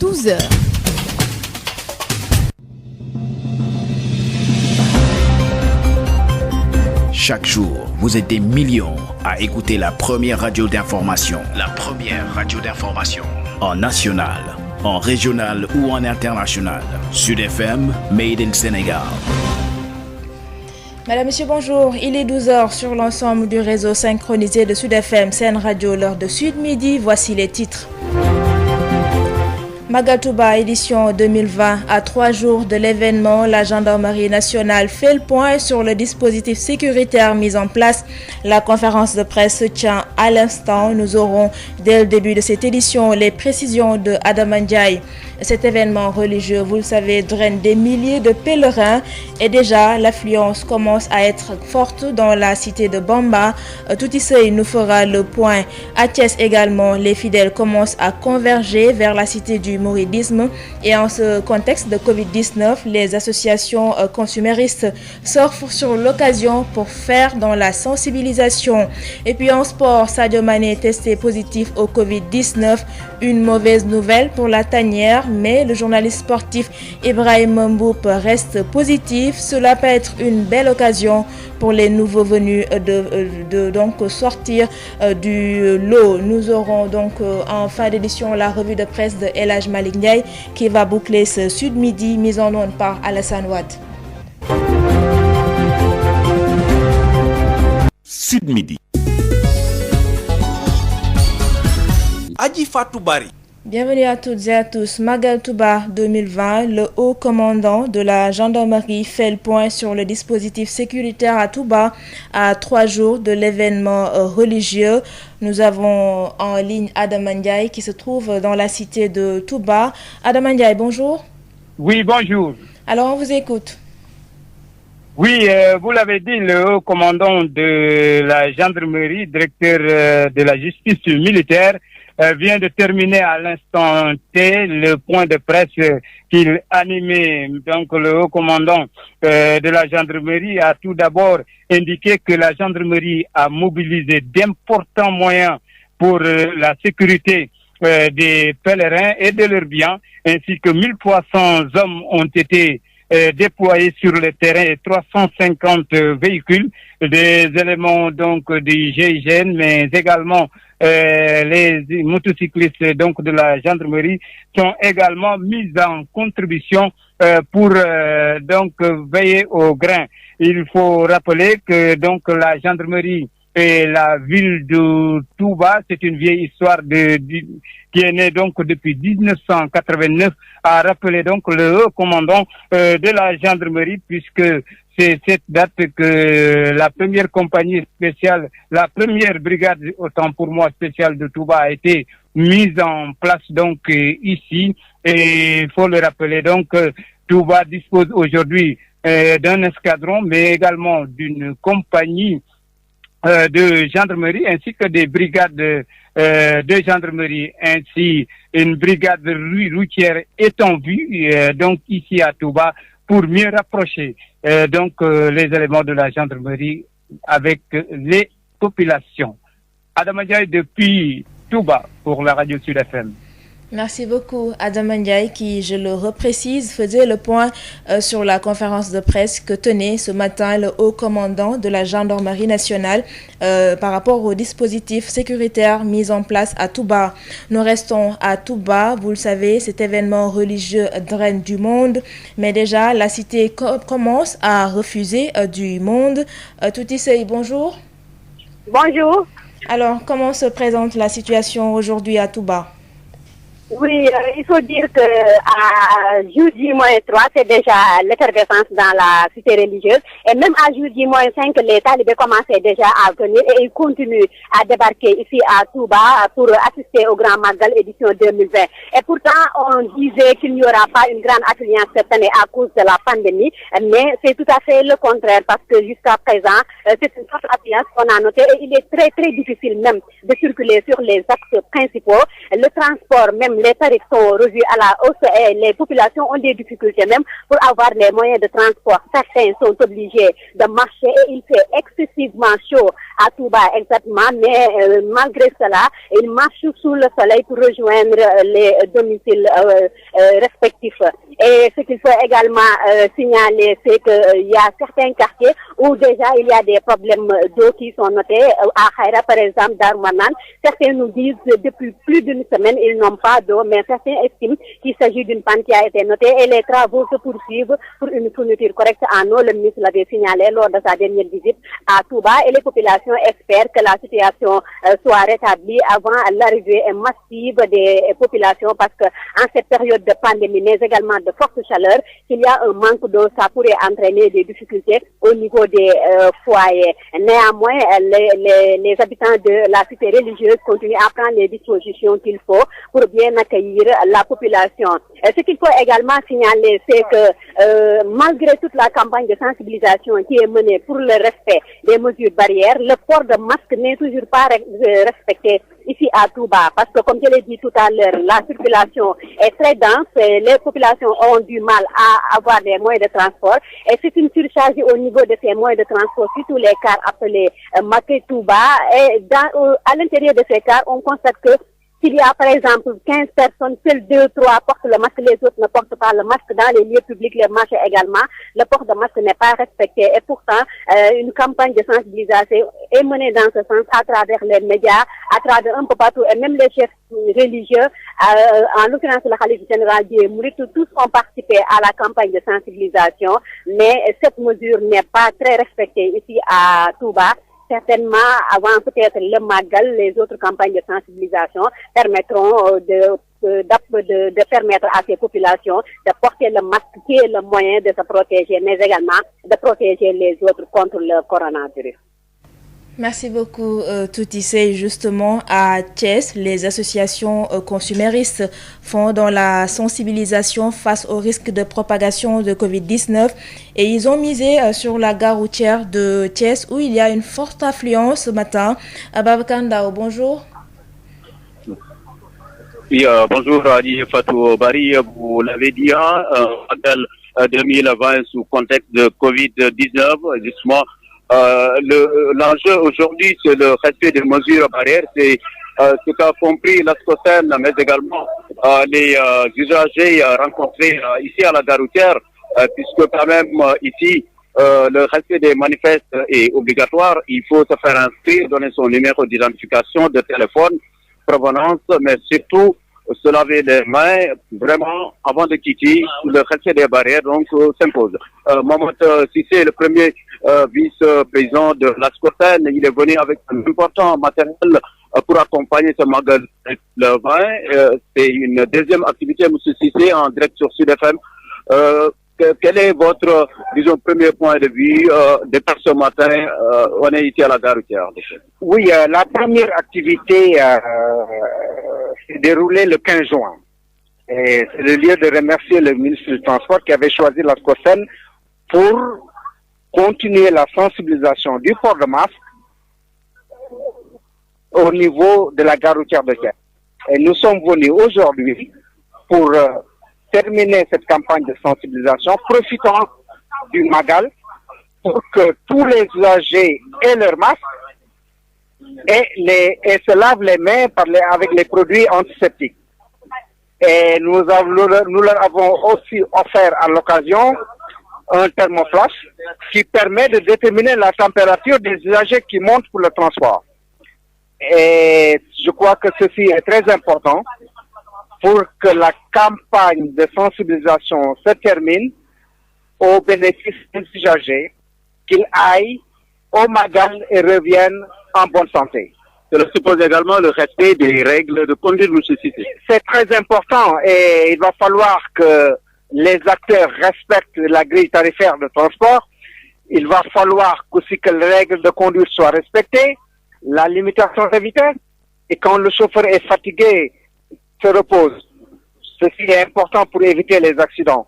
12 heures. Chaque jour, vous êtes des millions à écouter la première radio d'information. La première radio d'information. En national, en régional ou en international. Sud FM, Made in Sénégal. Madame, Monsieur, bonjour. Il est 12 heures sur l'ensemble du réseau synchronisé de Sud FM, Sen Radio, l'heure de Sud Midi. Voici les titres. Magal Touba édition 2020. À 3 jours de l'événement, la gendarmerie nationale fait le point sur le dispositif sécuritaire mis en place. La conférence de presse se tient à l'instant. Nous aurons dès le début de cette édition les précisions de Adama Ndiaye. Cet événement religieux, vous le savez, draine des milliers de pèlerins et déjà l'affluence commence à être forte dans la cité de Bamba. Toutisseuil nous fera le point. À Thiès également, les fidèles commencent à converger vers la cité du mouridisme et en ce contexte de Covid-19, les associations consuméristes surfent sur l'occasion pour faire dans la sensibilisation. Et puis en sport, Sadio Mané testé positif au Covid-19, une mauvaise nouvelle pour la tanière, mais le journaliste sportif Ibrahim Mboup reste positif. Cela peut être une belle occasion pour les nouveaux venus de donc sortir du lot. Nous aurons donc en fin d'édition la revue de presse de El Hadj Malick Ndiaye qui va boucler ce Sud Midi mis en onde par Alassane Wade. Sud Midi. Adji Fatou Bari. Bienvenue à toutes et à tous. Magal Touba 2020, le haut commandant de la gendarmerie fait le point sur le dispositif sécuritaire à Touba à 3 jours de l'événement religieux. Nous avons en ligne Adama Ndiaye qui se trouve dans la cité de Touba. Adama Ndiaye, bonjour. Oui, bonjour. Alors, on vous écoute. Oui, vous l'avez dit, le haut commandant de la gendarmerie, directeur de la justice militaire, vient de terminer à l'instant T le point de presse qu'il animait. Donc le haut commandant de la gendarmerie a tout d'abord indiqué que la gendarmerie a mobilisé d'importants moyens pour la sécurité des pèlerins et de leurs biens, ainsi que 1300 hommes ont été déployés sur le terrain et 350 véhicules, des éléments donc du GIGN, mais également les motocyclistes donc de la gendarmerie sont également mis en contribution pour donc veiller au grain. Il faut rappeler que donc la gendarmerie et la ville de Touba, c'est une vieille histoire qui est née donc depuis 1989, a rappelé donc le haut commandant de la gendarmerie, puisque c'est cette date que la première compagnie spéciale, la première brigade, autant pour moi spéciale de Touba, a été mise en place donc ici. Et il faut le rappeler donc, Touba dispose aujourd'hui d'un escadron, mais également d'une compagnie de gendarmerie ainsi que des brigades de gendarmerie, ainsi une brigade routière est en vue donc ici à Touba pour mieux rapprocher donc les éléments de la gendarmerie avec les populations. Adama Ndiaye depuis Touba pour la radio Sud FM. Merci beaucoup Adama Ndiaye qui, je le reprécise, faisait le point sur la conférence de presse que tenait ce matin le haut commandant de la gendarmerie nationale par rapport au dispositif sécuritaire mis en place à Touba. Nous restons à Touba, vous le savez, cet événement religieux draine du monde, mais déjà la cité commence à refuser du monde. Toutisseuil, bonjour. Bonjour. Alors, comment se présente la situation aujourd'hui à Touba? Oui, il faut dire que à jeudi-3, c'est déjà l'effervescence dans la cité religieuse. Et même à jeudi-5, les talibés commençaient déjà à venir et ils continuent à débarquer ici à Touba pour assister au Grand Magal édition 2020. Et pourtant, on disait qu'il n'y aura pas une grande affluence cette année à cause de la pandémie. Mais c'est tout à fait le contraire parce que jusqu'à présent, c'est une forte affluence qu'on a notée et il est très très difficile même de circuler sur les axes principaux. Le transport même les tarifs sont revus à la hausse et les populations ont des difficultés même pour avoir les moyens de transport. Certains sont obligés de marcher et il fait excessivement chaud à Touba exactement, mais malgré cela, ils marchent sous le soleil pour rejoindre les domiciles respectifs. Et ce qu'il faut également signaler, c'est qu'il y a certains quartiers où déjà il y a des problèmes d'eau qui sont notés. À Khaira, par exemple, Darmanan, certains nous disent depuis plus d'une semaine ils n'ont pas d'eau, mais certains estiment qu'il s'agit d'une panne qui a été notée et les travaux se poursuivent pour une fourniture correcte en eau. Le ministre l'avait signalé lors de sa dernière visite à Touba et les populations espèrent que la situation soit rétablie avant l'arrivée massive des populations parce que en cette période de pandémie, mais également de forte chaleur, s'il y a un manque d'eau, ça pourrait entraîner des difficultés au niveau des foyers. Néanmoins, les habitants de la cité religieuse continuent à prendre les dispositions qu'il faut pour bien accueillir la population. Ce qu'il faut également signaler, c'est que malgré toute la campagne de sensibilisation qui est menée pour le respect des mesures barrières, le port de masque n'est toujours pas respecté ici à Touba, parce que comme je l'ai dit tout à l'heure, la circulation est très dense, les populations ont du mal à avoir des moyens de transport et c'est une surcharge au niveau de ces moyens de transport, surtout les cars appelés Maké Touba, et à l'intérieur de ces cars, on constate que s'il y a par exemple 15 personnes, seules 2, 3 portent le masque, les autres ne portent pas le masque. Dans les lieux publics, les marchés également, le port de masque n'est pas respecté. Et pourtant, une campagne de sensibilisation est menée dans ce sens à travers les médias, à travers un peu partout, et même les chefs religieux, en l'occurrence le khalife général des Mourides, tous ont participé à la campagne de sensibilisation, mais cette mesure n'est pas très respectée ici à Touba. Certainement, avant peut-être le Magal, les autres campagnes de sensibilisation permettront de permettre à ces populations de porter le masque qui est le moyen de se protéger, mais également de protéger les autres contre le coronavirus. Merci beaucoup, Toutissé. Justement, à Thiès, les associations consuméristes font dans la sensibilisation face au risque de propagation de Covid-19 et ils ont misé sur la gare routière de Thiès où il y a une forte affluence ce matin. Ababacar Ndao, bonjour. Oui, bonjour Ali Fatou Bari, vous l'avez dit, Magal 2020 sous contexte de Covid-19, justement. L'enjeu aujourd'hui, c'est le respect des mesures barrières, c'est ce qu'a compris l'ASCOSEN, mais également les usagers rencontrés ici à la gare routière, puisque quand même ici, le respect des manifestes est obligatoire. Il faut se faire inscrire, donner son numéro d'identification de téléphone, provenance, mais surtout se laver les mains vraiment avant de quitter. Le respect des barrières donc s'impose. Mamadou Cissé, le premier vice-président de l'ASCOSEN, il est venu avec un important matériel pour accompagner ce magasin le vin. C'est une deuxième activité, M. Cissé, en direct sur Sud FM. Quel est votre, disons, premier point de vue depuis ce matin? On est ici à la gare routière. Oui, la première activité s'est déroulée le 15 juin. Et c'est le lieu de remercier le ministre du Transport qui avait choisi l'ASCOSEN pour continuer la sensibilisation du port de masque au niveau de la gare routière de Thiès. Et nous sommes venus aujourd'hui pour terminer cette campagne de sensibilisation, profitant du Magal pour que tous les usagers aient leur masque et se lavent les mains avec les produits antiseptiques. Et nous leur avons aussi offert à l'occasion un thermoflash qui permet de déterminer la température des usagers qui montent pour le transport. Et je crois que ceci est très important pour que la campagne de sensibilisation se termine au bénéfice des usagers, qu'ils aillent au Magal et reviennent en bonne santé. Cela suppose également le respect des règles de conduite, M. Cissé. C'est très important et il va falloir que les acteurs respectent la grille tarifaire de transport. Il va falloir aussi que les règles de conduite soient respectées, la limitation de vitesse, et quand le chauffeur est fatigué, se repose. Ceci est important pour éviter les accidents.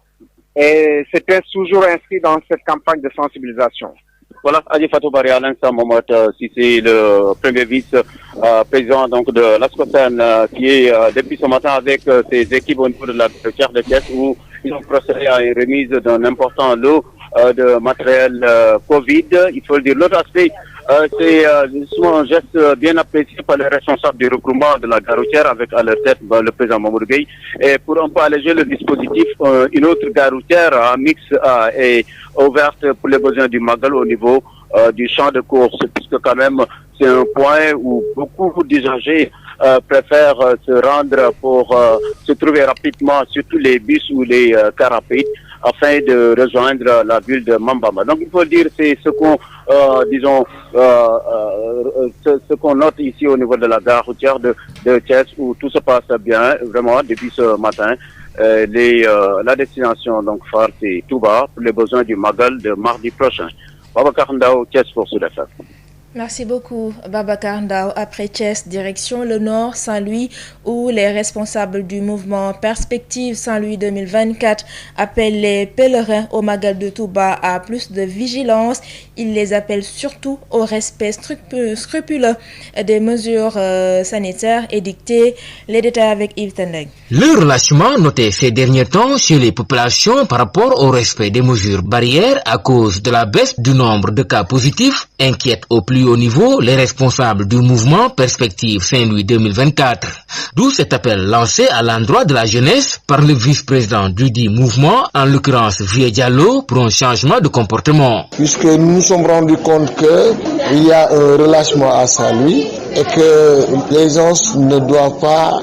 Et c'est toujours inscrit dans cette campagne de sensibilisation. Voilà, Adji Fatou Bari, à l'instant, Mohamed Cissé, le premier vice-président donc de l'ASCOSEN, qui est depuis ce matin avec ses équipes au niveau de la chaire de Thiès, où ils ont procédé à une remise d'un important lot de matériel Covid. Il faut le dire. L'autre aspect, c'est souvent un geste bien apprécié par les responsables du recrutement de la gare routière, avec à leur tête le président Mamoudou Gueye. Et pour un peu alléger le dispositif, une autre gare routière mixte est ouverte pour les besoins du Magal au niveau du champ de course, puisque quand même c'est un point où beaucoup d'usagers préfèrent se rendre pour se trouver rapidement, surtout les bus ou les cars rapides, afin de rejoindre la ville de Mambamba. Donc il faut dire, c'est ce qu'on, ce qu'on note ici au niveau de la gare routière de Thiès, où tout se passe bien, vraiment, depuis ce matin. La destination, donc, phare, c'est Touba, pour les besoins du Magal de mardi prochain. Babacar Ndao, Thiès pour Sud FM. Merci beaucoup, Babacar Ndao. Après Thiès, direction le Nord, Saint-Louis, où les responsables du mouvement Perspective Saint-Louis 2024 appellent les pèlerins au Magal de Touba à plus de vigilance. Ils les appellent surtout au respect scrupuleux des mesures sanitaires édictées. Les détails avec Yves Tendeng. Le relâchement noté ces derniers temps chez les populations par rapport au respect des mesures barrières à cause de la baisse du nombre de cas positifs inquiète au plus haut niveau les responsables du mouvement Perspective Saint-Louis 2024. D'où cet appel lancé à l'endroit de la jeunesse par le vice-président du dit mouvement, en l'occurrence Vieux Diallo, pour un changement de comportement. Puisque nous nous sommes rendus compte qu'il y a un relâchement à Saint-Louis et que les gens ne doivent pas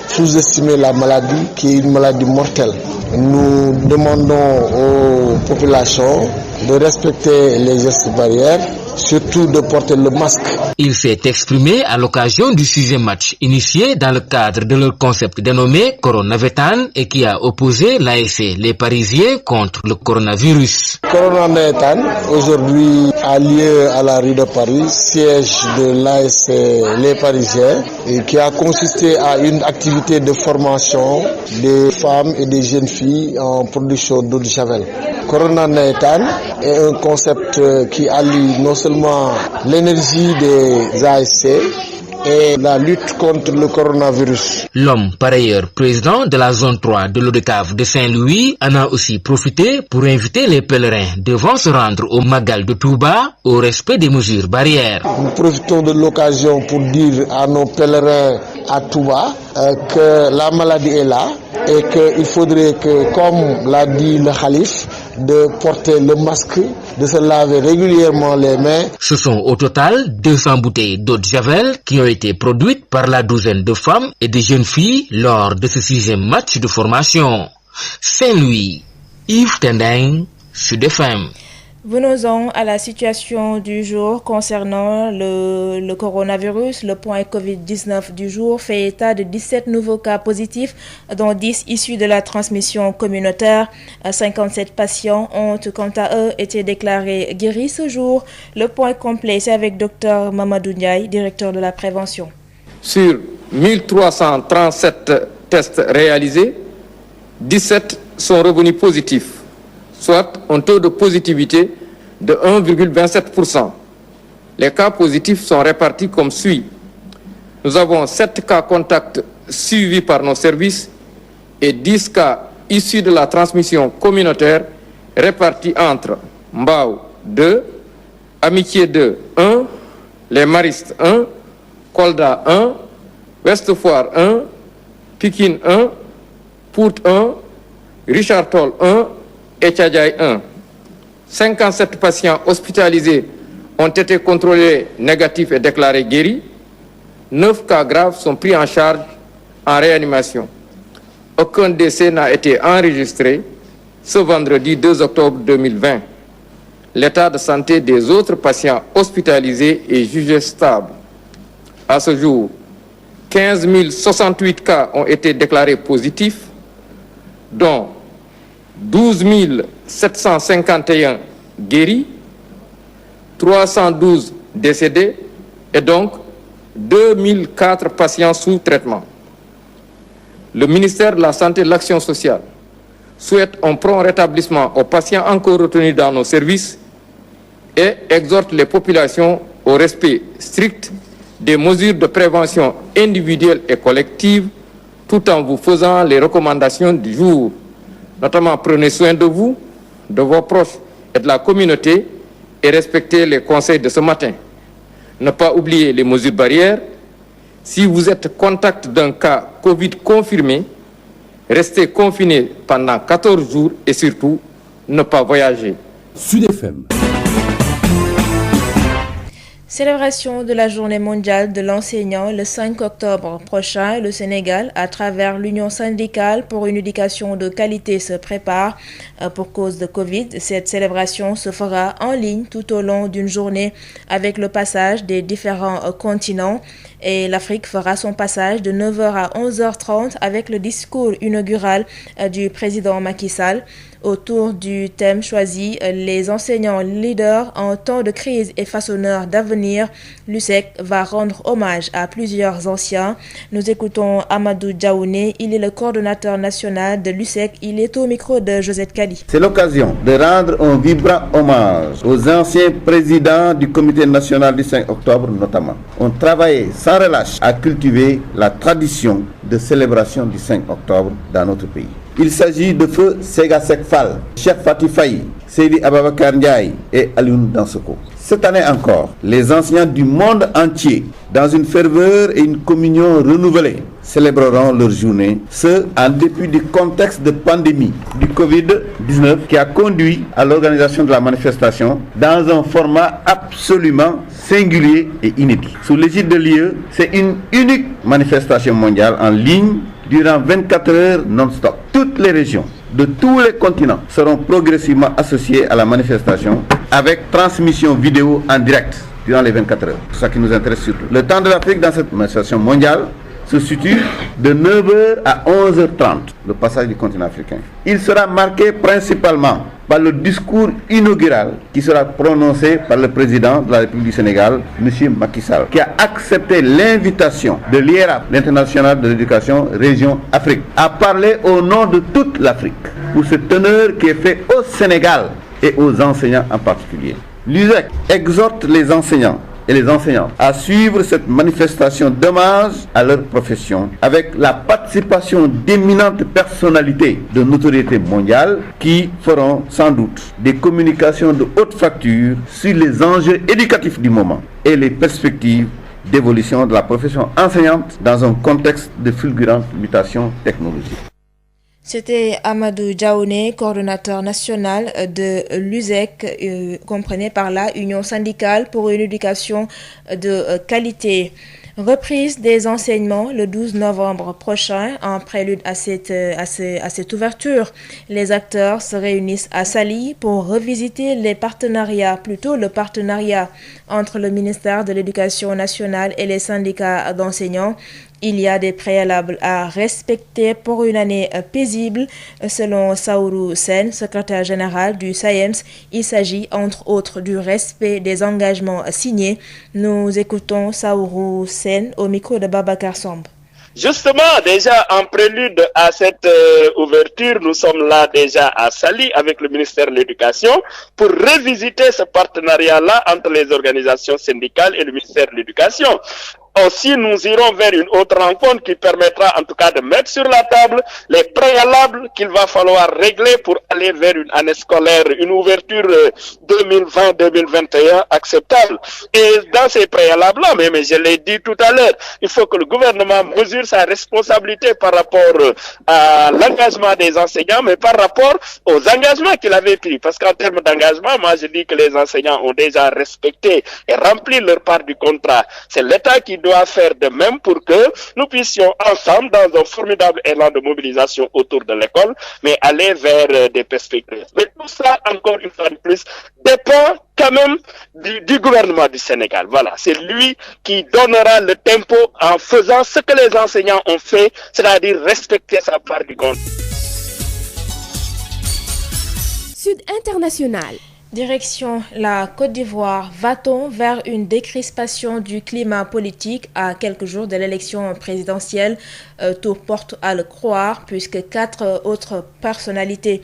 sous-estimer la maladie qui est une maladie mortelle. Nous demandons aux populations de respecter les gestes barrières, surtout de porter le masque. Il s'est exprimé à l'occasion du 6e match initié dans le cadre de leur concept dénommé Coronavetan et qui a opposé l'ASC Les Parisiens contre le coronavirus. Coronavetan aujourd'hui a lieu à la rue de Paris, siège de l'ASC Les Parisiens, et qui a consisté à une activité de formation des femmes et des jeunes filles en production d'eau de javel. Coronavetan est un concept qui allie non seulement l'énergie des ASC et la lutte contre le coronavirus. L'homme, par ailleurs président de la zone 3 de l'ODCAV de Saint-Louis, en a aussi profité pour inviter les pèlerins devant se rendre au Magal de Touba au respect des mesures barrières. Nous profitons de l'occasion pour dire à nos pèlerins à Touba que la maladie est là et qu'il faudrait que, comme l'a dit le calife, de porter le masque, de se laver régulièrement les mains. Ce sont au total 200 bouteilles d'eau de javel qui ont été produites par la douzaine de femmes et de jeunes filles lors de ce 6e match de formation. Saint-Louis, Yves Tendeng, Sud FM. Venons-en à la situation du jour concernant le coronavirus. Le point Covid-19 du jour fait état de 17 nouveaux cas positifs, dont 10 issus de la transmission communautaire. 57 patients ont, quant à eux, été déclarés guéris ce jour. Le point complet, c'est avec Dr Mamadou Ndiaye, directeur de la prévention. Sur 1337 tests réalisés, 17 sont revenus positifs, soit un taux de positivité de 1,27%. Les cas positifs sont répartis comme suit. Nous avons 7 cas contacts suivis par nos services et 10 cas issus de la transmission communautaire répartis entre Mbao 2, Amitié 2, 1, Les Maristes 1, Kolda 1, Westfoire 1, Pikine 1, Pout 1, Richard Toll 1 et Tchadjaï 1. 57 patients hospitalisés ont été contrôlés négatifs et déclarés guéris. 9 cas graves sont pris en charge en réanimation. Aucun décès n'a été enregistré ce vendredi 2 octobre 2020. L'état de santé des autres patients hospitalisés est jugé stable. À ce jour, 15 068 cas ont été déclarés positifs, dont 12 751 guéris, 312 décédés et donc 2004 patients sous traitement. Le ministère de la Santé et de l'Action sociale souhaite un prompt rétablissement aux patients encore retenus dans nos services et exhorte les populations au respect strict des mesures de prévention individuelle et collective, tout en vous faisant les recommandations du jour. Notamment, prenez soin de vous, de vos proches et de la communauté et respectez les conseils de ce matin. Ne pas oublier les mesures barrières. Si vous êtes contact d'un cas Covid confirmé, restez confiné pendant 14 jours et surtout, ne pas voyager. Sud FM. Célébration de la journée mondiale de l'enseignant le 5 octobre prochain. Le Sénégal, à travers l'Union syndicale pour une éducation de qualité, se prépare pour cause de Covid. Cette célébration se fera en ligne tout au long d'une journée avec le passage des différents continents. Et l'Afrique fera son passage de 9h à 11h30 avec le discours inaugural du président Macky Sall. Autour du thème choisi, les enseignants leaders en temps de crise et façonneurs d'avenir, l'USEC va rendre hommage à plusieurs anciens. Nous écoutons Amadou Diaouné, il est le coordonnateur national de l'USEC, il est au micro de Josette Kali. C'est l'occasion de rendre un vibrant hommage aux anciens présidents du comité national du 5 octobre notamment. On travaillait sans relâche à cultiver la tradition de célébration du 5 octobre dans notre pays. Il s'agit de feu Sega Sekfal, Cheikh Fatih Faye, Seydi Ababakar Ndiaye et Alioune Dansoko. Cette année encore, les enseignants du monde entier, dans une ferveur et une communion renouvelée, célébreront leur journée, ce en dépit du contexte de pandémie du Covid-19 qui a conduit à l'organisation de la manifestation dans un format absolument singulier et inédit. Sous l'égide de l'IE, c'est une unique manifestation mondiale en ligne durant 24 heures non-stop. Toutes les régions de tous les continents seront progressivement associées à la manifestation avec transmission vidéo en direct durant les 24 heures. C'est ça qui nous intéresse surtout. Le temps de l'Afrique dans cette manifestation mondiale se situe de 9h à 11h30, le passage du continent africain. Il sera marqué principalement par le discours inaugural qui sera prononcé par le président de la République du Sénégal, M. Macky Sall, qui a accepté l'invitation de l'IERAP, l'International de l'éducation région Afrique, à parler au nom de toute l'Afrique pour cet honneur qui est fait au Sénégal et aux enseignants en particulier. L'USEC exhorte les enseignants et les enseignants à suivre cette manifestation d'hommage à leur profession avec la participation d'éminentes personnalités de notoriété mondiale qui feront sans doute des communications de haute facture sur les enjeux éducatifs du moment et les perspectives d'évolution de la profession enseignante dans un contexte de fulgurante mutation technologique. C'était Amadou Diaouné, coordonnateur national de l'USEC, comprenez par là Union syndicale pour une éducation de qualité. Reprise des enseignements le 12 novembre prochain. En prélude à cette ouverture, les acteurs se réunissent à Saly pour revisiter le partenariat entre le ministère de l'Éducation nationale et les syndicats d'enseignants. Il y a des préalables à respecter pour une année paisible. Selon Saourou Sen, secrétaire général du SAEMS, il s'agit entre autres du respect des engagements signés. Nous écoutons Saourou Sen au micro de Babacar Samb. Justement, déjà en prélude à cette ouverture, nous sommes là déjà à Saly avec le ministère de l'Éducation pour revisiter ce partenariat-là entre les organisations syndicales et le ministère de l'Éducation. Aussi, nous irons vers une autre rencontre qui permettra en tout cas de mettre sur la table les préalables qu'il va falloir régler pour aller vers une année scolaire, une ouverture 2020-2021 acceptable. Et dans ces préalables-là, mais je l'ai dit tout à l'heure, il faut que le gouvernement mesure sa responsabilité par rapport à l'engagement des enseignants, mais par rapport aux engagements qu'il avait pris. Parce qu'en termes d'engagement, moi je dis que les enseignants ont déjà respecté et rempli leur part du contrat. C'est l'État qui doit faire de même pour que nous puissions ensemble, dans un formidable élan de mobilisation autour de l'école, mais aller vers des perspectives. Mais tout ça, encore une fois de plus, dépend quand même du gouvernement du Sénégal. Voilà, c'est lui qui donnera le tempo en faisant ce que les enseignants ont fait, c'est-à-dire respecter sa part du contrat. Sud International. Direction la Côte d'Ivoire, va-t-on vers une décrispation du climat politique à quelques jours de l'élection présidentielle? Tout porte à le croire puisque 4 autres personnalités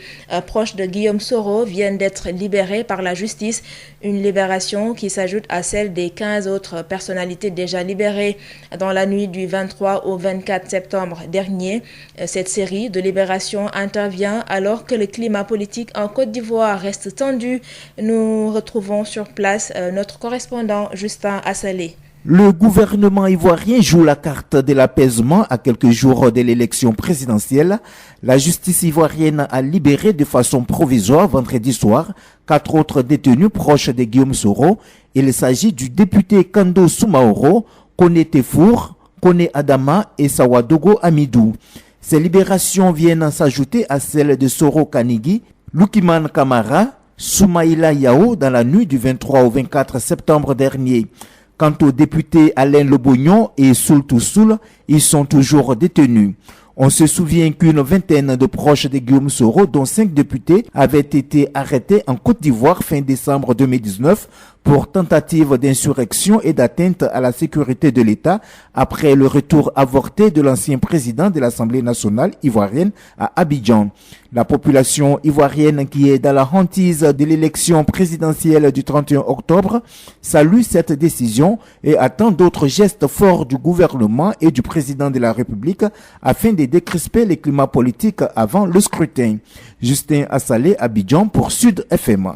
proches de Guillaume Soro viennent d'être libérées par la justice. Une libération qui s'ajoute à celle des 15 autres personnalités déjà libérées dans la nuit du 23 au 24 septembre dernier. Cette série de libérations intervient alors que le climat politique en Côte d'Ivoire reste tendu. Nous retrouvons sur place notre correspondant Justin Assalé. Le gouvernement ivoirien joue la carte de l'apaisement à quelques jours de l'élection présidentielle. La justice ivoirienne a libéré de façon provisoire vendredi soir 4 autres détenus proches de Guillaume Soro. Il s'agit du député Kando Soumaoro, Kone Tefour, Kone Adama et Sawadogo Amidou. Ces libérations viennent s'ajouter à celles de Soro Kanigi, Lukiman Kamara, Soumaïla Yao dans la nuit du 23 au 24 septembre dernier. Quant aux députés Alain Lobognon et Soultou Soul, ils sont toujours détenus. On se souvient qu'une vingtaine de proches de Guillaume Soro, dont 5 députés, avaient été arrêtés en Côte d'Ivoire fin décembre 2019 pour tentative d'insurrection et d'atteinte à la sécurité de l'État après le retour avorté de l'ancien président de l'Assemblée nationale ivoirienne à Abidjan. La population ivoirienne qui est dans la hantise de l'élection présidentielle du 31 octobre salue cette décision et attend d'autres gestes forts du gouvernement et du président de la République afin de décrisper les climats politiques avant le scrutin. Justin Assalé, Abidjan pour Sud FM.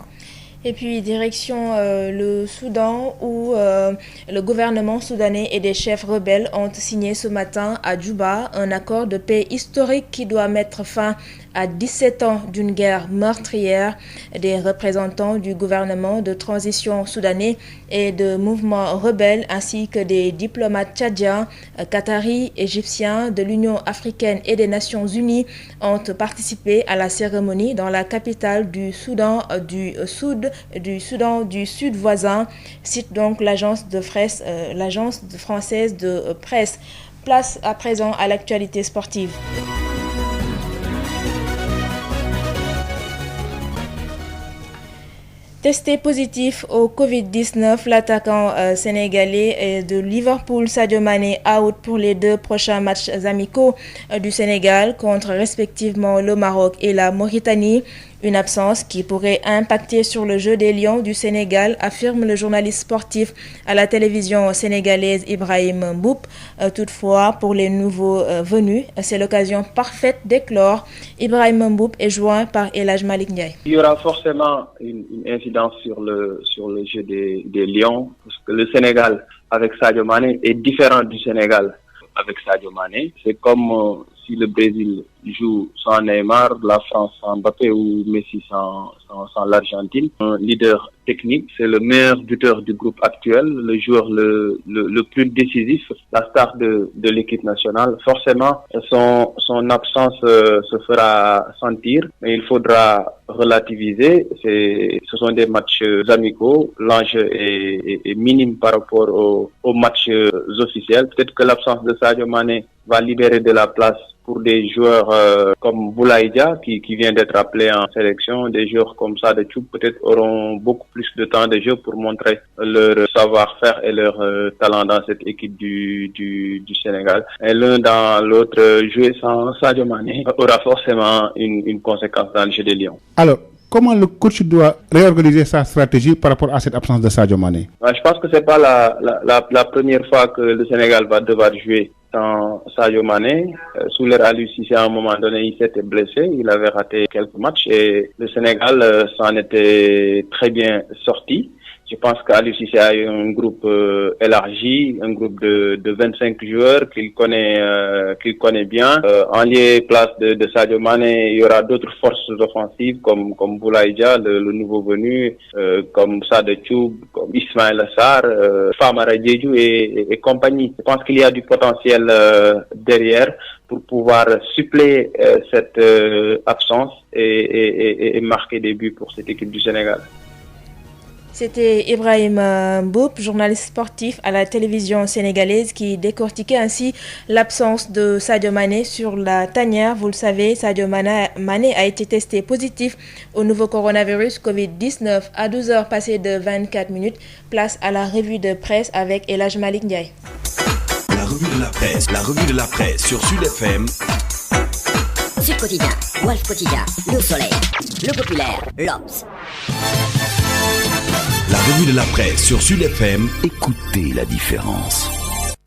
Et puis direction le Soudan où le gouvernement soudanais et des chefs rebelles ont signé ce matin à Djouba un accord de paix historique qui doit mettre fin à 17 ans d'une guerre meurtrière. Des représentants du gouvernement de transition soudanais et de mouvements rebelles ainsi que des diplomates tchadiens, qataris, égyptiens, de l'Union africaine et des Nations unies ont participé à la cérémonie dans la capitale du Soudan du Sud voisin, cite donc l'agence française de presse. Place à présent à l'actualité sportive. Testé positif au Covid-19, l'attaquant sénégalais de Liverpool, Sadio Mané, out pour les 2 prochains matchs amicaux du Sénégal contre respectivement le Maroc et la Mauritanie. Une absence qui pourrait impacter sur le jeu des Lions du Sénégal, affirme le journaliste sportif à la télévision sénégalaise Ibrahim Mboup. Toutefois, pour les nouveaux venus, c'est l'occasion parfaite d'éclore. Ibrahim Mboup est joint par El Hadj Malick Ndiaye. Il y aura forcément une incidence sur le jeu des Lions, parce que le Sénégal avec Sadio Mané est différent du Sénégal avec Sadio Mané. C'est comme si le Brésil joue sans Neymar, la France sans Mbappé ou Messi sans l'Argentine. Un leader technique, c'est le meilleur buteur du groupe actuel, le joueur le plus décisif, la star de l'équipe nationale. Forcément, son absence se fera sentir, mais il faudra relativiser. Ce sont des matchs amicaux. L'enjeu est minime par rapport aux matchs officiels. Peut-être que l'absence de Sadio Mané va libérer de la place pour des joueurs comme Boulaïdia qui vient d'être appelé en sélection. Des joueurs comme ça de Tchoub peut-être auront beaucoup plus de temps de jeu pour montrer leur savoir-faire et leur talent dans cette équipe du Sénégal. Et l'un dans l'autre, jouer sans Sadio Mané aura forcément une conséquence dans le jeu des Lions. Alors, comment le coach doit réorganiser sa stratégie par rapport à cette absence de Sadio Mané? Je pense que c'est pas la première fois que le Sénégal va devoir jouer sans Sadio Mané. Sous l'ère Aliou Cissé, à un moment donné, il s'était blessé, il avait raté quelques matchs et le Sénégal s'en était très bien sorti. Je pense qu'Aliou Cissé a eu un groupe élargi, un groupe de 25 joueurs qu'il connaît bien. En lieu place de Sadio Mané, il y aura d'autres forces offensives comme Boulaïdia, le nouveau venu, comme Sada Tchoub, comme Ismaël Sarr, Famara Diédhiou et compagnie. Je pense qu'il y a du potentiel derrière pour pouvoir suppléer cette absence et marquer des buts pour cette équipe du Sénégal. C'était Ibrahim Mboup, journaliste sportif à la télévision sénégalaise qui décortiquait ainsi l'absence de Sadio Mané sur la tanière. Vous le savez, Sadio Mané a été testé positif au nouveau coronavirus Covid-19 à 12h passées de 24 minutes. Place à la revue de presse avec El Hadj Malick Ndiaye. La revue de la presse sur Sud FM. Sud Quotidien, Walf Quotidien, Le Soleil, Le Populaire, L'Obs. La revue de la presse sur Sud FM, écoutez la différence.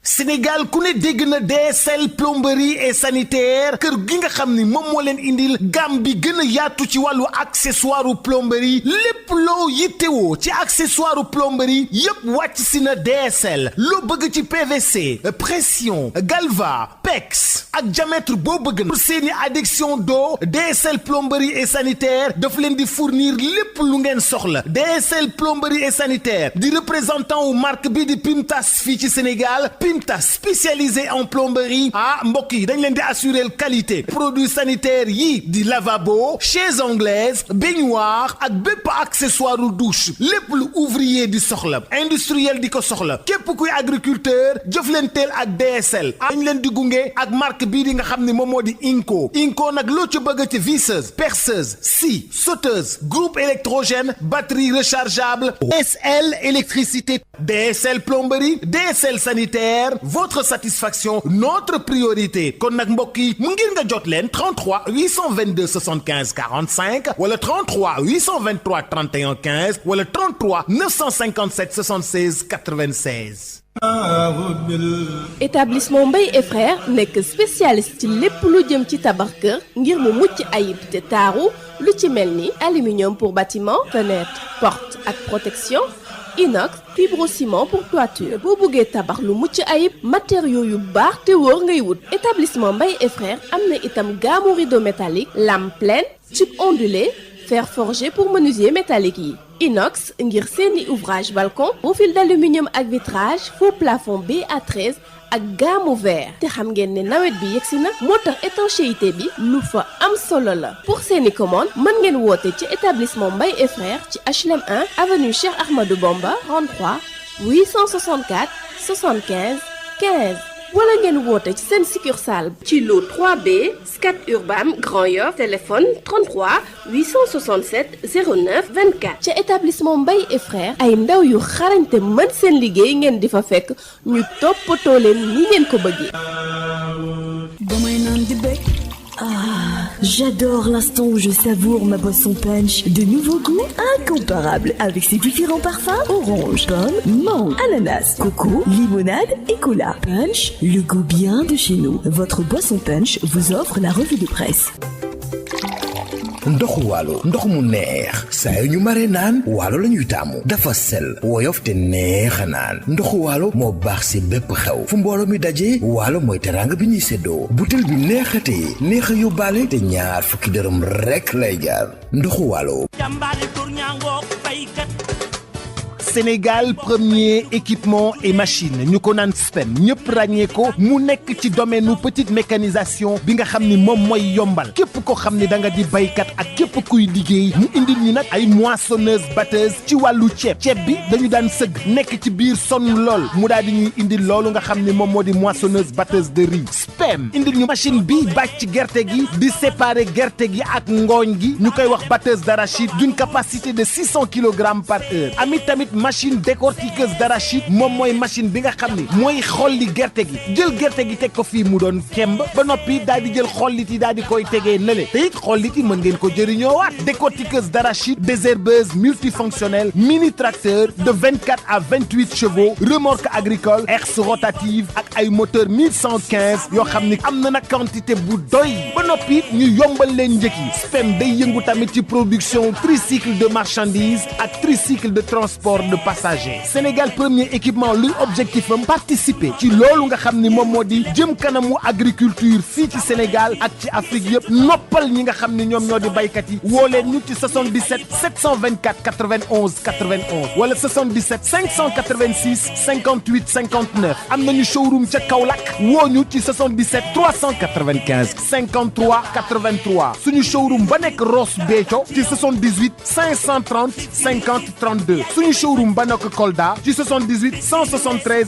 Sénégal ku ne dégg na DSL plomberie et sanitaire kër gi nga xam ni moom moo leen indil gamme bi gën a yaatu ci wàllu accessoire plomberie lépp loo yittewoo ci accessoire plomberie yépp wàcc si na DSL loo bëgg ci PVC pression galva PEX ak diamètre boo bëgg na pour seeni adduction d'eau DSL plomberie et sanitaire daf leen di fournir lépp lu ngeen soxla DSL plomberie et sanitaire di représentant wu marque bi di Pimtas fii ci Sénégal Pimtas spécialisé en plomberie mbokk yi dañ leen di assurer qualité produits sanitaires yi di lavabo chaises anglaises baignoire ak bépp accessoire douche lépp lu ouvrier di soxla industriel di ko soxla képp kuy agriculteur jëflanteel ak DSL dañ leen di gunge ak marque bii di nga xam ne moom moo di Inco nag loo ci bëgg ci visseuse perceuse scie sauteuse groupe électrogène batterie rechargeable DSL électricité DSL plomberie DSL sanitaire votre satisfaction notre priorité kon nag mbokk yi mu ngir nga jot leen 33 822 75 45 wala 33 823 31 15 wala 33 957 76 96. Établissement Mbaye et Frères nekk spécialiste ci lépp lu jëm ci tabax kër ngir mu mucc ayib te taaru lu ci mel ni aluminium pour bâtiment fenêtre porte ak protection inox fibrociment pour toiture boo bëggee tabax lu mucc ayib matériaux yu baax te wóor ngay wut établissement Mbaye et Frères am na itam gamme rideau métallique lame pleine tube ondulé fer forgé pour menuisier métallique yi inox ngir seeni ouvrage balcon profil d'aluminium ak vitrage faux plafond BA13 ak gamme vert te xam ngeen ne nawet bi yegsi na moo tax étanchéité bi lu fa am solo la pour seeni commande mën ngeen woote ci établissement Mbaye et Frères ci HLM 1 avenue Cheikh Ahmadou Bamba 33 864 75 15 wala ngeen woote ci seen succursale ci lot 3B Scat Urbam Grand Yoff téléphone 33 867 09 24 ca établissement Mbaye et Frères ay ndaw yu xarañte mën seen liggéey ngeen di fa fekk ñu toppatoo leen ni ngeen ko bëggee. J'adore l'instant où je savoure ma boisson punch. De nouveaux goûts incomparables avec ses différents parfums. Orange, pomme, mangue, ananas, coco, limonade et cola. Punch, le goût bien de chez nous. Votre boisson punch vous offre la revue de presse. ndoxu waalo ndox mu neex saa yu ñu mare naan waalo la ñuy taamu dafa sel woyof te neex a naan ndoxu waalo moo baax si bépp xew fu mbooloo mi daje waalo mooy teraanga bi ñuy séddoo butel bi neexatee neex a yóbbaale te ñaar fukki dërëm rekk lay jaar ndoxu waalo. Sénégal premier équipement et machine ñu ko naan SPEM ñëpp ràññee ko mu nekk ci domaine nu petite mécanisation bi nga xam ni moom mooy yombal képp ko xam ni da nga di baykat ak képp kuy liggéey mu indil ñu nag ay moissonneuse batteuse ci wàllu ceeb bi dañu daan sëgg nekk ci biir sonn lool mu daal di ñuy indil loolu nga xam ni moom moo di moissonneuse batteuse de riz SPEM indil ñu machine bi bàcc gerte gi di séparer gerte gi ak ngooñ gi ñu koy wax batteuse d'arachide d'une capacité de 600 kg par heure amit tamit machine décortiqueuse d'arachide moom mooy machine bi nga xam ni mooy xolli gerte gi jël gerte gi teg ko fii mu doon kemb ba noppi daal di jël xollit yi daal di koy tegee nële te it xollit yi mën ngeen ko jëriñoowaat décortiqueuse d'arachide désherbeuse multifonctionnelle mini tracteur de 24 à 28 chevaux remorque agricole herse rotative ak ay moteur 1115 yoo xam ni am na nag quantité bu doy ba noppi ñu yombal leen njëkk yi SPEM day yëngu tamit ci production tricycle de marchandises ak tricycle de transport de passagers Sénégal premier équipement luy objectif am participer ci loolu nga xam ni moom moo di jëm kanamu agriculture fii ci Sénégal ak ci Afrique yëpp noppal ñi nga xam ni ñoom ñoo di baykat yi woo leen ñu ci 77 724 91 91 wala 77 586 58 59 am nañu showroom ca Kaolack woo ñu ci 77 395 53 83 suñu showroom ba nekk Ross Béthio ci 78 530 50 32 suñu showroom ba nekk Kolda ci 78 173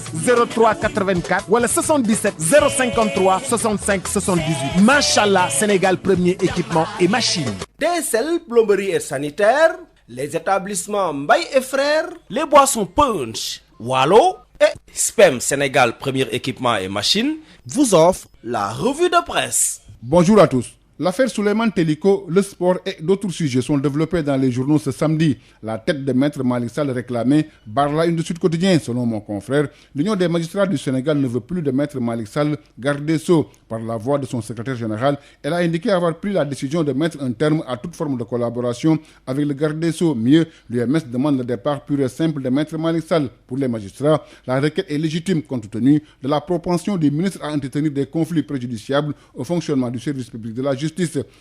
03 84 wala 77 053 65 78 machallah Sénégal premier équipement et machine. DSL plomberie et sanitaire, les établissements Mbaye et Frères, les boissons punch, Wallo et SPEM Sénégal premier équipement et machine vous offrent la revue de presse. Bonjour à tous. L'affaire Souleymane Teliko, le sport et d'autres sujets sont développés dans les journaux ce samedi. La tête de Maître Malick Sall réclamée barre la une de Sud Quotidien. Selon mon confrère, l'Union des magistrats du Sénégal ne veut plus de Maître Malick Sall, garde des Sceaux. Par la voix de son secrétaire général, elle a indiqué avoir pris la décision de mettre un terme à toute forme de collaboration avec le garde des Sceaux. Mieux, l'UMS demande le départ pur et simple de Maître Malick Sall. Pour les magistrats, la requête est légitime compte tenu de la propension des ministres à entretenir des conflits préjudiciables au fonctionnement du service public de la justice.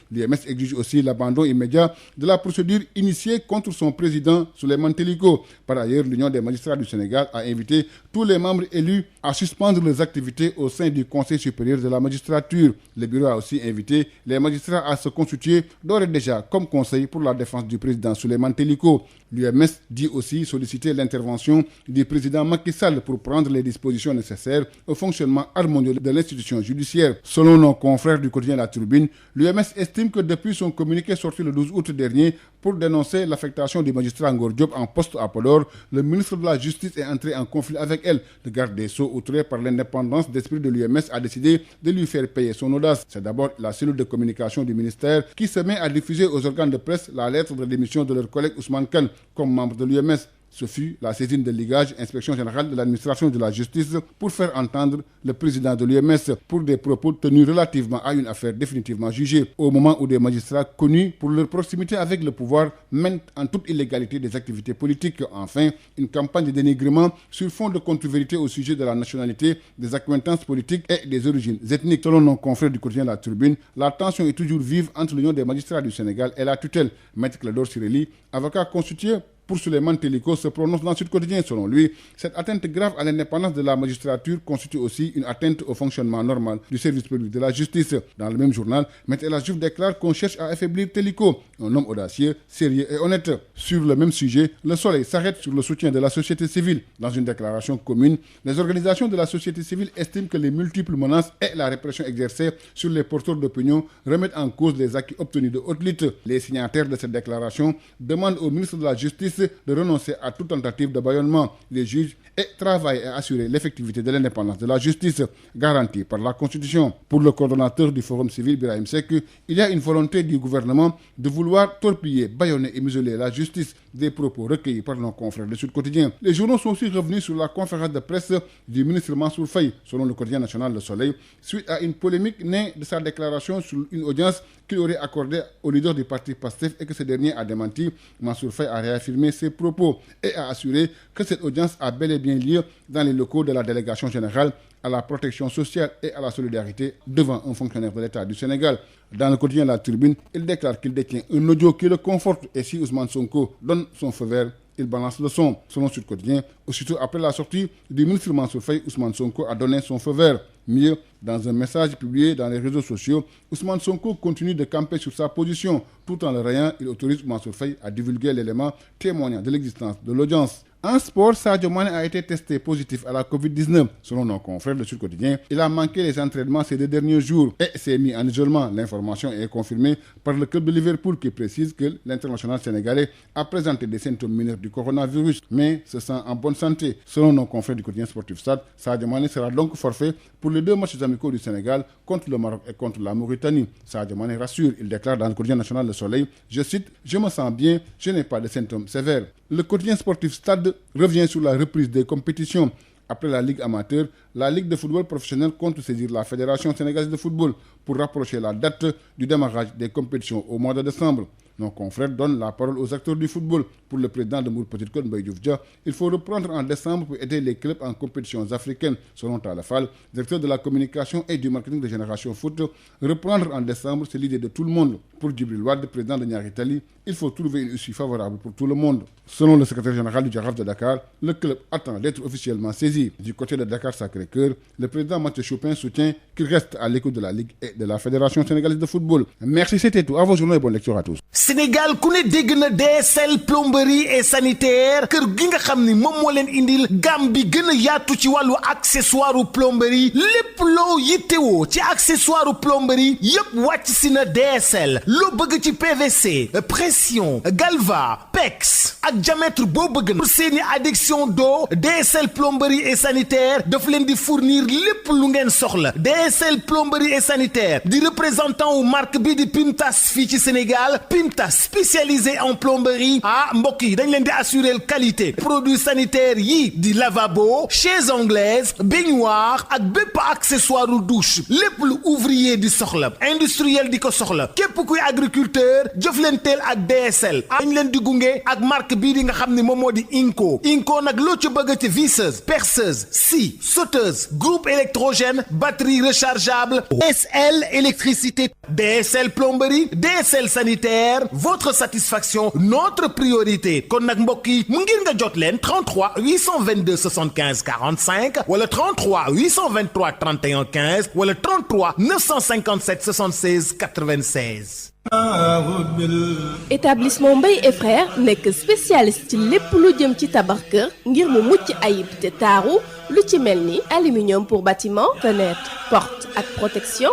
L'UMS exige aussi l'abandon immédiat de la procédure initiée contre son président Souleymane Teliko. Par ailleurs, l'Union des magistrats du Sénégal a invité tous les membres élus à suspendre leurs activités au sein du Conseil supérieur de la magistrature. Le bureau a aussi invité les magistrats à se constituer d'ores et déjà comme conseil pour la défense du président Souleymane Teliko. L'UMS dit aussi solliciter l'intervention du président Macky Sall pour prendre les dispositions nécessaires au fonctionnement harmonieux de l'institution judiciaire. Selon nos confrères du quotidien La Tribune, l'UMS estime que depuis son communiqué sorti le 12 août dernier pour dénoncer l'affectation du magistrat Ngor Diop en poste à Podor, le ministre de la Justice est entré en conflit avec elle. Le garde des Sceaux, outré par l'indépendance d'esprit de l'UMS, a décidé de lui faire payer son audace. C'est d'abord la cellule de communication du ministère qui se met à diffuser aux organes de presse la lettre de démission de leur collègue Ousmane Kane comme membre de l'UMS. Ce fut la saisine de l'IGAJ, Inspection Générale de l'Administration de la Justice, pour faire entendre le président de l'UMS pour des propos tenus relativement à une affaire définitivement jugée, au moment où des magistrats connus pour leur proximité avec le pouvoir mènent en toute illégalité des activités politiques. Enfin, une campagne de dénigrement sur fond de contre-vérité au sujet de la nationalité, des accointances politiques et des origines ethniques. Selon nos confrères du quotidien La Tribune, la tension est toujours vive entre l'Union des magistrats du Sénégal et la tutelle. Maître Clédor Ciré Ly, avocat constitué pour Souleymane Teliko, se prononce dans Sud Quotidien. Selon lui, cette atteinte grave à l'indépendance de la magistrature constitue aussi une atteinte au fonctionnement normal du service public de la justice. Dans le même journal, Maître El Hadji Diouf déclare qu'on cherche à affaiblir Teliko, un homme audacieux, sérieux et honnête. Sur le même sujet, Le Soleil s'arrête sur le soutien de la société civile. Dans une déclaration commune, les organisations de la société civile estiment que les multiples menaces et la répression exercée sur les porteurs d'opinion remettent en cause les acquis obtenus de haute lutte. Les signataires de cette déclaration demandent au ministre de la Justice de renoncer à toute tentative de bâillonnement des juges et travailler à assurer l'effectivité de l'indépendance de la justice garantie par la Constitution. Pour le coordonnateur du Forum civil, Birahim Seck, il y a une volonté du gouvernement de vouloir torpiller, bâillonner et museler la justice, des propos recueillis par nos confrères de Sud Quotidien. Les journaux sont aussi revenus sur la conférence de presse du ministre Mansour Faye, selon le quotidien national Le Soleil, suite à une polémique née de sa déclaration sur une audience qu'il aurait accordée au leader du parti PASTEF et que ce dernier a démenti. Mansour Faye a réaffirmé ses propos et a assuré que cette audience a bel et bien lieu dans les locaux de la délégation générale à la protection sociale et à la solidarité devant un fonctionnaire de l'État du Sénégal. Dans le quotidien La Tribune, il déclare qu'il détient un audio qui le conforte et si Ousmane Sonko donne son feu vert, il balance le son. Selon Sud Quotidien, aussitôt après la sortie du ministre Mansour Faye, Ousmane Sonko a donné son feu vert. Mieux, dans un message publié dans les réseaux sociaux, Ousmane Sonko continue de camper sur sa position. Tout en le rayant, il autorise Mansour Faye à divulguer l'élément témoignant de l'existence de l'audience. En sport, Sadio Mané a été testé positif à la Covid-19. Selon nos confrères de Sud Quotidien, il a manqué les entraînements ces 2 derniers jours et s'est mis en isolement. L'information est confirmée par le club de Liverpool qui précise que l'international sénégalais a présenté des symptômes mineurs du coronavirus, mais se sent en bonne santé. Selon nos confrères du quotidien sportif Stade, Sadio Mané sera donc forfait pour les 2 matchs amicaux du Sénégal contre le Maroc et contre la Mauritanie. Sadio Mané rassure, il déclare dans le quotidien national Le Soleil, je cite, « Je me sens bien, je n'ai pas de symptômes sévères ». Le quotidien sportif Stade revient sur la reprise des compétitions. Après la Ligue amateur, la Ligue de football professionnel compte saisir la Fédération sénégalaise de football pour rapprocher la date du démarrage des compétitions au mois de décembre. Nos confrères donnent la parole aux acteurs du football. Pour le président de Mbour Petite Côte, Mbaye Diouf Dia, il faut reprendre en décembre pour aider les clubs en compétitions africaines. Selon Talla Fall, directeur de la communication et du marketing de Génération Foot, reprendre en décembre, c'est l'idée de tout le monde. Pour Djibril Wade, président de Niary Tally, il faut trouver une issue favorable pour tout le monde. Selon le secrétaire général du Jaraaf de Dakar, le club attend d'être officiellement saisi. Du côté de Dakar Sacré-Cœur, le président Mathieu Chopin soutient qu'il reste à l'écoute de la Ligue et de la Fédération sénégalaise de football. Merci, c'était tout. À vos journaux et bonne lecture à tous. Sénégal ku ne dégg na DSL plomberie et sanitaire kër gi nga xam ni moom moo leen indil gamme bi gën a yaatu ci wàllu accessoire plomberie lépp loo yittewoo ci accessoire plomberie yépp wàcc si na DSL loo bëgg ci PVC pression galva PEX ak diamètre boo bëgg na pour seeni adduction d'eau DSL plomberie et sanitaire daf leen di fournir lépp lu ngeen soxla DSL plomberie et sanitaire sanitaire di représentant wu marque bi di Pimtas fii ci Sénégal Pimtas spécialisé en plomberie mbokk yi dañ leen di assurer qualité produits sanitaires yi di lavabo chaises anglaises baignoire ak bépp accessoire u douche lépp lu ouvrier di soxla industriel di ko soxla képp kuy agriculteur jëflanteel ak DSL dañ leen di gunge ak marque bii di nga xam ne moom moo di Inco nag loo ci bëgg ci visseuse perceuse scie sauteuse groupe électrogène batterie rechargeable DSL électricité DSL plomberie DSL sanitaire votre satisfaction notre priorité kon nag mbokk yi mu ngir nga jot leen 33 822 75 45 wala 33 823 31 15 wala 33 957 76 96. Établissement Mbaye et Frères nekk spécialiste ci lépp lu jëm ci tabax kër ngir mu mucc ayib te taaru lu ci mel ni aluminium pour bâtiment fenêtre porte ak protection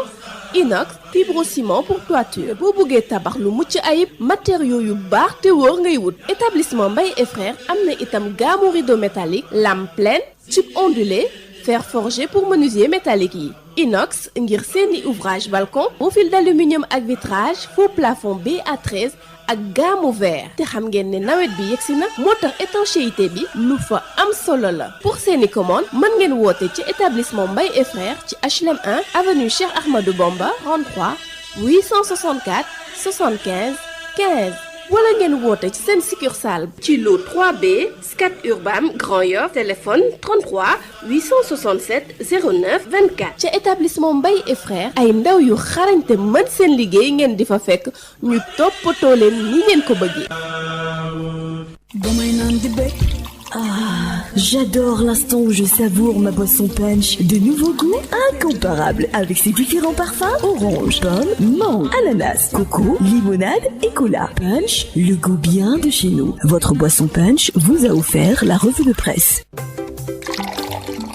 inox fibrociment pour toiture boo bëggee tabax lu mucc ayib matériaux yu baax te wóor ngay wut. Établissement Mbaye et Frères am na itam gamme rideau métallique lame pleine tube ondulé fer forgé pour menuisier métallique yi. Inox ngir seeni ouvrage balcon profil d'aluminium ak vitrage faux plafond BA13 ak gamme vert te xam ngeen ne nawet bi yegsi na moo tax étanchéité bi lu fa am solo la pour seeni commande mën ngeen woote ci établissement Mbaye et Frères ci HLM 1 avenue Cheikh Ahmadou Bamba 33 864 75 15 wala ngeen woote ci seen succursale ci lot 3B Scat Urbam Grand Yoff téléphone 33 867 09 24 ca établissement Mbaye et Frères ay ndaw yu xarañte mën seen liggéey ngeen di fa fekk ñu toppatoo leen ni ngeen ko bëggee. J'adore l'instant où je savoure ma boisson punch. De nouveaux goûts incomparables avec ses différents parfums orange, pomme, mangue, ananas, coco, limonade et cola. Punch, le goût bien de chez nous. Votre boisson punch vous a offert la revue de presse.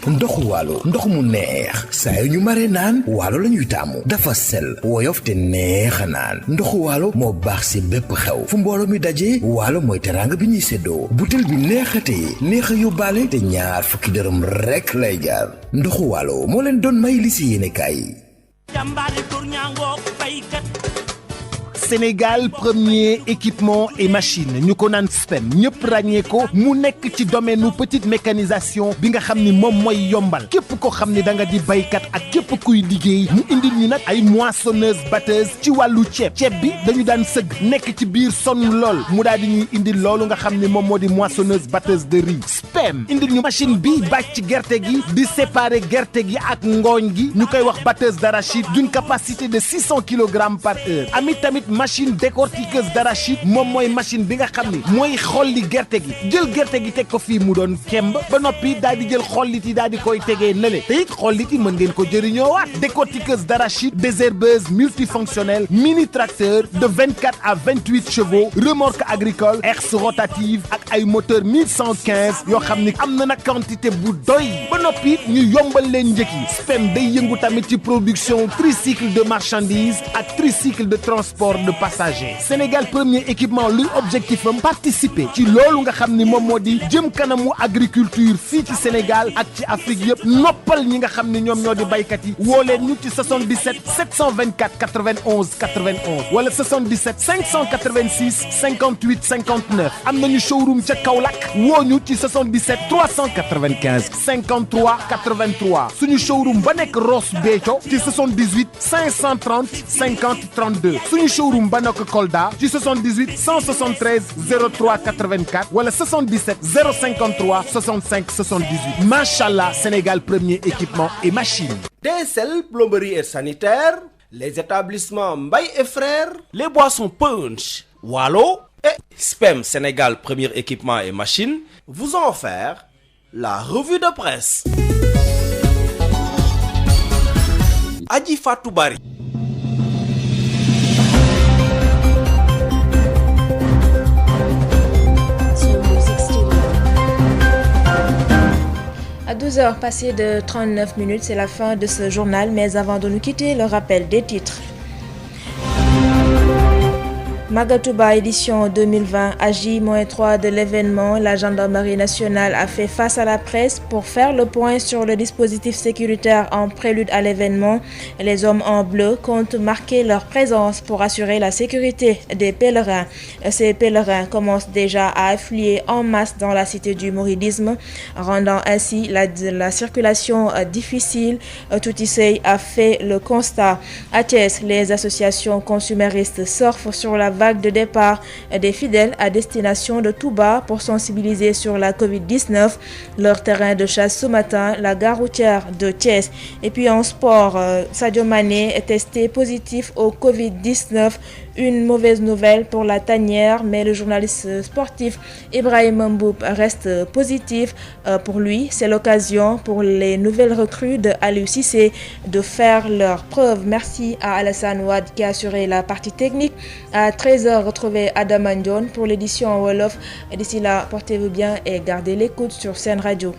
ndoxu waalo ndox mu neex saa yu ñu mare naan waalo la ñuy taamu dafa sel woyof te neex a naan ndoxu waalo moo baax si bépp xew fu mbooloo mi dajee waalo mooy teraanga bi ñuy séddoo butel bi neexatee neex a yóbbaale te ñaar fukki dërëm rekk lay jaar ndoxu waalo moo leen doon may li si yéene kaay. Sénégal premier équipement et machine ñu ko naan SPEM ñëpp ràññee ko mu nekk ci domaine nu petite mécanisation bi nga xam ni moom mooy yombal képp ko xam ni da nga di baykat ak képp kuy liggéey mu indil ñu nag ay moissonneuse batteuse ci wàllu ceeb bi dañu daan sëgg nekk ci biir sonn lool mu daal di ñuy indil loolu nga xam ni moom moo di moissonneuse batteuse de riz SPEM indil ñu machine bi bàcc gerte gi di séparer gerte gi ak ngooñ gi ñu koy wax batteuse d'arachide d'une capacité de 600 kg par heure amit tamit machine décortiqueuse d'arachide moom mooy machine bi nga xam ni mooy xolli gerte gi jël gerte gi teg ko fii mu doon kemb ba noppi daal di jël xollit yi daal di koy tegee nële te it xollit yi mën ngeen ko jëriñoowaat décortiqueuse d'arachide désherbeuse multifonctionnelle mini tracteur de 24 à 28 chevaux remorque agricole herse rotative ak ay moteur 1115 yoo xam ni am na nag quantité bu doy ba noppi ñu yombal leen njëkk yi SPEM day yëngu tamit ci production tricycle de marchandises ak tricycle de transport de passagers Sénégal premier équipement luy objectif am participer ci loolu nga xam ni moom moo di jëm kanamu agriculture fii ci Sénégal ak ci Afrique yëpp noppal ñi nga xam ni ñoom ñoo di baykat yi woo leen ñu ci 77 724 91 91 wala 77 586 58 59 am nañu showroom ca Kaolack woo ñu ci 77 395 53 83 suñu showroom ba nekk Ross Béthio ci 78 530 50 32 suñu showroom ba nekk Kolda ci 78 173 03 84 wala 77 053 65 78 machallah Sénégal premier équipement et machine. DSL plomberie et sanitaire, les établissements Mbaye et Frères, les boissons Punch, Wallo et SPEM Sénégal premier équipement et machine vous ont offert la revue de presse. Adji Fatou Bari. À 12h passées de 39 minutes, c'est la fin de ce journal, mais avant de nous quitter, le rappel des titres. Magatouba édition 2020, à J-3 de l'événement, la gendarmerie nationale a fait face à la presse pour faire le point sur le dispositif sécuritaire en prélude à l'événement. Les hommes en bleu comptent marquer leur présence pour assurer la sécurité des pèlerins. Ces pèlerins commencent déjà à affluer en masse dans la cité du mouridisme, rendant ainsi la circulation difficile. Toutissey a fait le constat. À Thiès, les associations consuméristes surfent sur la vague de départ des fidèles à destination de Touba pour sensibiliser sur la Covid-19. Leur terrain de chasse ce matin, la gare routière de Thiès. Et puis en sport, Sadio Mané est testé positif au Covid-19. Une mauvaise nouvelle pour la tanière, mais le journaliste sportif Ibrahim Mboup reste positif. Pour lui, c'est l'occasion pour les nouvelles recrues de Aliou Cissé de faire leurs preuves. Merci à Alassane Ouad qui a assuré la partie technique. À 13h, retrouvez Adam Andion pour l'édition en Wolof. D'ici là, portez-vous bien et gardez l'écoute sur Sen Radio.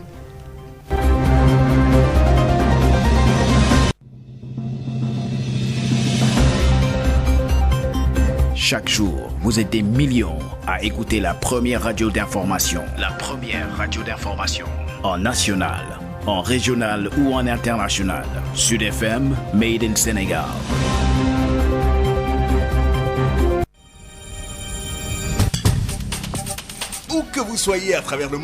Chaque jour, vous êtes des millions à écouter la première radio d'information. La première radio d'information. En national, en régional ou en international. Sud FM, Made in Sénégal. Où que vous soyez à travers le monde,